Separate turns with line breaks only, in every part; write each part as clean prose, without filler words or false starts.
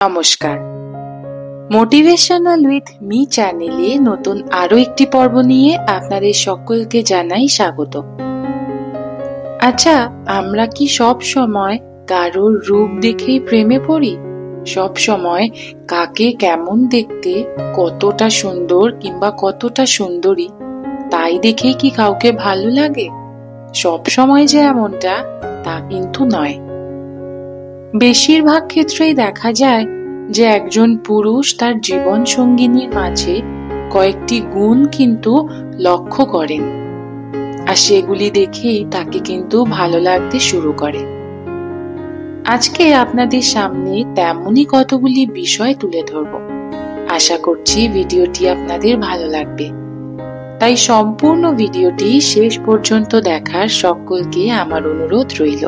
নমস্কার, motivational with me চ্যানেলে নতুন আরো একটি পর্ব নিয়ে আপনাদের সকলকে জানাই স্বাগত। আচ্ছা, আমরা কি সব সময় কারোর রূপ দেখেই প্রেমে পড়ি? সব সময় কাকে কেমন দেখতে, কতটা সুন্দর কিংবা কতটা সুন্দরী তাই দেখেই কি কাউকে ভালো লাগে? সব সময় যে এমনটা তা কিন্তু নয়। বেশিরভাগ ক্ষেত্রেই দেখা যায় যে একজন পুরুষ তার জীবন সঙ্গিনীর মাঝে কয়েকটি গুণ কিন্তু লক্ষ্য করেন, আর সেগুলি দেখেই তাকে কিন্তু ভালো লাগতে শুরু করে। আজকে আপনাদের সামনে তেমনই কতগুলি বিষয় তুলে ধরব। আশা করছি ভিডিওটি আপনাদের ভালো লাগবে, তাই সম্পূর্ণ ভিডিওটি শেষ পর্যন্ত দেখার সকলকে আমার অনুরোধ রইল।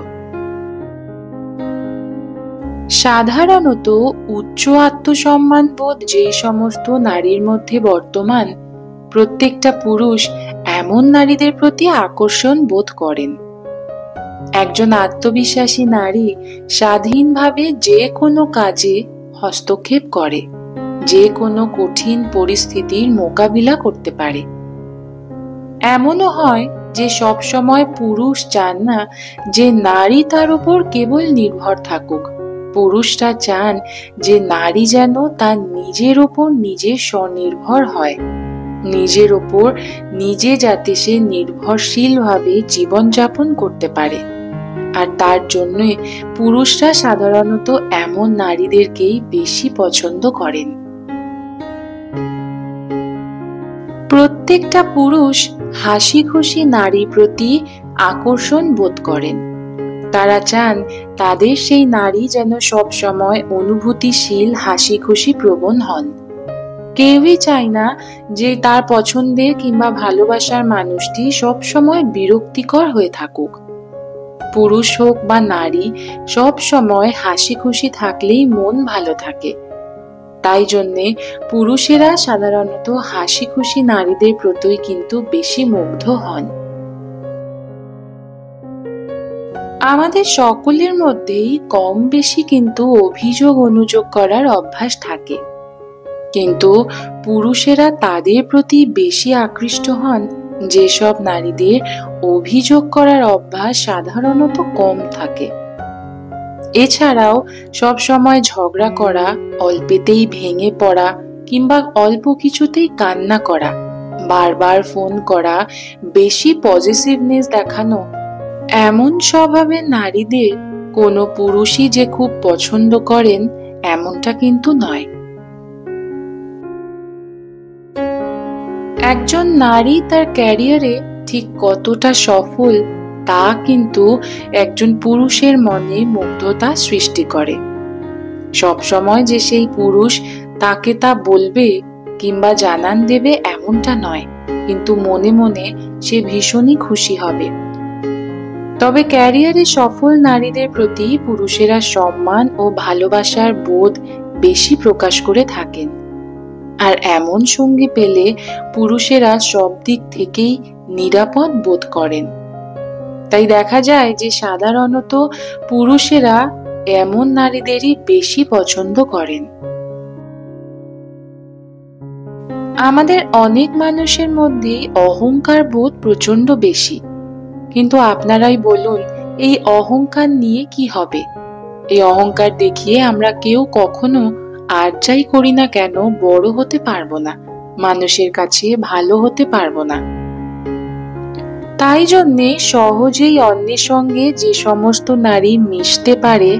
সাধারণত উচ্চ আত্মসম্মান বোধ যে সমস্ত নারীর মধ্যে বর্তমান, প্রত্যেকটা পুরুষ এমন নারীদের প্রতি আকর্ষণ বোধ করেন। একজন আত্মবিশ্বাসী নারী স্বাধীনভাবে যে কোনো কাজে হস্তক্ষেপ করে, যে কোনো কঠিন পরিস্থিতির মোকাবিলা করতে পারে। এমনও হয় যে সব সময় পুরুষ চান না যে নারী তার উপর কেবল নির্ভর থাকুক। পুরুষরা চান যে নারী যেন তার নিজের ওপর নিজে স্বনির্ভর হয়, নিজের ওপর নিজে যাতে সে নির্ভরশীলভাবে জীবনযাপন করতে পারে। আর তার জন্য পুরুষরা সাধারণত এমন নারীদেরকেই বেশি পছন্দ করেন। প্রত্যেকটা পুরুষ হাসি খুশি নারী প্রতি আকর্ষণ বোধ করেন। তারা চান তাদের সেই নারী যেন সব সময় অনুভূতিশীল, হাসি খুশি প্রবণ হন। কেউই চায় না যে তার পছন্দের কিংবা ভালোবাসার মানুষটি সব সময় বিরক্তিকর হয়ে থাকুক। পুরুষ হোক বা নারী, সব সময় হাসি খুশি থাকলেই মন ভালো থাকে। তাই জন্যে পুরুষেরা সাধারণত হাসি খুশি নারীদের প্রতি কিন্তু বেশি মুগ্ধ হন। আমাদের সকলের মধ্যেই কম বেশি কিন্তু অভিযোগ অনুযোগ করার অভ্যাস থাকে, কিন্তু পুরুষেরা তাদের প্রতি বেশি আকৃষ্ট হন যেসব নারীদের অভিযোগ করার অভ্যাস সাধারণত কম থাকে। এছাড়াও সব সময় ঝগড়া করা, অল্পেতেই ভেঙে পড়া কিংবা অল্প কিছুতেই কান্না করা, বারবার ফোন করা, বেশি পজিটিভনেস দেখানো, এমন স্বভাবের নারীদের কোনো পুরুষই যে খুব পছন্দ করেন এমনটা কিন্তু নয়। একজন নারী তার ক্যারিয়ারে ঠিক কতটা সফল তা কিন্তু একজন পুরুষের মনে মুগ্ধতা সৃষ্টি করে। সবসময় যে সেই পুরুষ তাকে তা বলবে কিংবা জানান দেবে এমনটা নয়, কিন্তু মনে মনে সে ভীষণই খুশি হবে। তবে ক্যারিয়ারে সফল নারীদের প্রতি পুরুষেরা সম্মান ও ভালোবাসার বোধ বেশি প্রকাশ করে থাকেন, আর এমন সঙ্গী পেলে পুরুষেরা সব দিক থেকেই নিরাপদ বোধ করেন। তাই দেখা যায় যে সাধারণত পুরুষেরা এমন নারীদেরই বেশি পছন্দ করেন। আমাদের অনেক মানুষের মধ্যে অহংকার বোধ প্রচন্ড বেশি, কিন্তু আপনারাই বলুন এই অহংকার নিয়ে কি হবে? এই অহংকার দেখিয়ে আমরা কেউ কখনো আর যাই করি না কেন বড় হতে পারবো না, মানুষের কাছে ভালো হতে পারবো না। তাই জন্যে সহজেই অন্যের সঙ্গে যে সমস্ত নারী মিশতে পারে,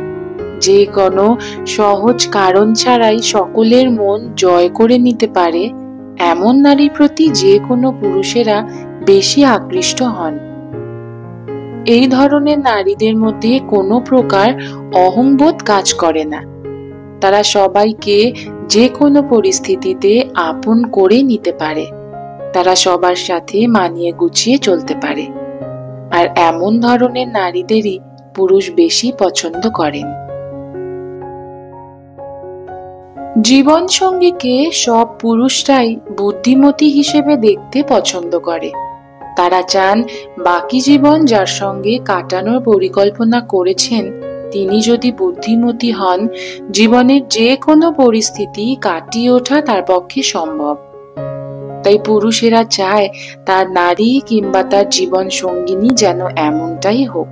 যে কোনো সহজ কারণ ছাড়াই সকলের মন জয় করে নিতে পারে, এমন নারীর প্রতি যে কোনো পুরুষেরা বেশি আকৃষ্ট হন। এই ধরনের নারীদের মধ্যে কোনো প্রকার অহংবোধ কাজ করে না। তারা সবাইকে যে কোনো পরিস্থিতিতে আপন করে নিতে পারে, তারা সবার সাথে মানিয়ে গুছিয়ে চলতে পারে, আর এমন ধরনের নারীদেরই পুরুষ বেশি পছন্দ করেন। জীবন সঙ্গীকে সব পুরুষরাই বুদ্ধিমতী হিসেবে দেখতে পছন্দ করে। তারা চান বাকি জীবন যার সঙ্গে কাটানোর পরিকল্পনা করেছেন তিনি যদি বুদ্ধিমতী হন, জীবনের যে কোনো পরিস্থিতি কাটিয়ে ওঠা তার পক্ষে সম্ভব। তাই পুরুষেরা চায় তার নারী কিংবা তার জীবন সঙ্গিনী যেন এমনটাই হোক।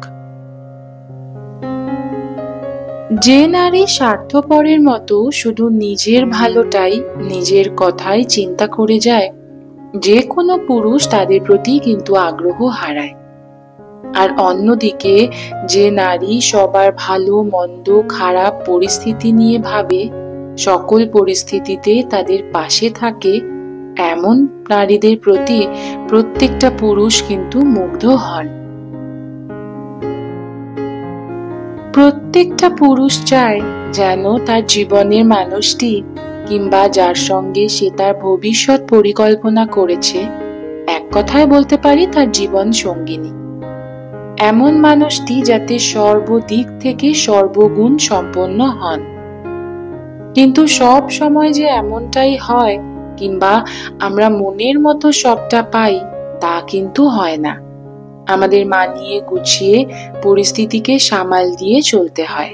যে নারী স্বার্থপরের মতো শুধু নিজের ভালোটাই নিজের কথাই চিন্তা করে যায়, যে কোনো পুরুষ তাদের প্রতি কিন্তু আগ্রহ হারায়। আর অন্যদিকে যে নারী সবার ভালো মন্দ খারাপ পরিস্থিতি নিয়ে ভাবে, সকল পরিস্থিতিতে তাদের পাশে থাকে, এমন নারীদের প্রতি প্রত্যেকটা পুরুষ কিন্তু মুগ্ধ হন। প্রত্যেকটা পুরুষ চায় যেন তার জীবনের মানুষটি কিংবা যার সঙ্গে সে তার ভবিষ্যৎ পরিকল্পনা করেছে, এক কথায় বলতে পারি তার জীবন সঙ্গিনী, এমন মানুষটি যাতে সর্বদিক থেকে সর্বগুণ সম্পন্ন হন। কিন্তু সব সময় যে এমনটাই হয় কিংবা আমরা মনের মতো সবটা পাই, তা কিন্তু হয় না। আমাদের মানিয়ে গুছিয়ে পরিস্থিতিকে সামাল দিয়ে চলতে হয়।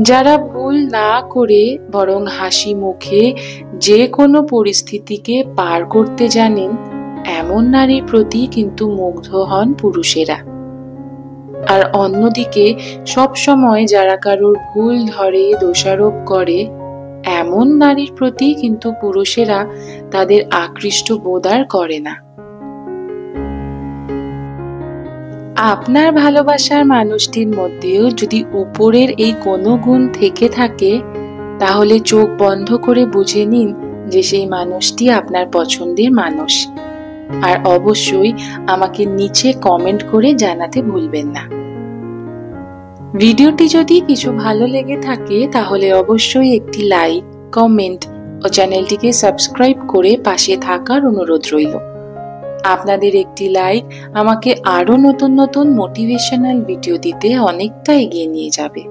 যারা ভুল না করে বরং হাসি মুখে যে কোনো পরিস্থিতিকে পার করতে জানেন, এমন নারীর প্রতি কিন্তু মুগ্ধ হন পুরুষেরা। আর অন্যদিকে সব সময় যারা কারোর ভুল ধরে দোষারোপ করে, এমন নারীর প্রতি কিন্তু পুরুষেরা তাদের আকৃষ্ট বোধ আর করে না। আপনার ভালোবাসার মানুষটির মধ্যেও যদি উপরের এই কোনো গুণ থেকে থাকে, তাহলে চোখ বন্ধ করে বুঝে নিন যে সেই মানুষটি আপনার পছন্দের মানুষ। আর অবশ্যই আমাকে নিচে কমেন্ট করে জানাতে ভুলবেন না। ভিডিওটি যদি কিছু ভালো লেগে থাকে তাহলে অবশ্যই একটি লাইক, কমেন্ট ও চ্যানেলটিকে সাবস্ক্রাইব করে পাশে থাকার অনুরোধ রইল। আপনাদের একটি লাইক আমাকে আরো নতুন নতুন মোটিভেশনাল ভিডিও দিতে অনেকটা এগিয়ে নিয়ে যাবে।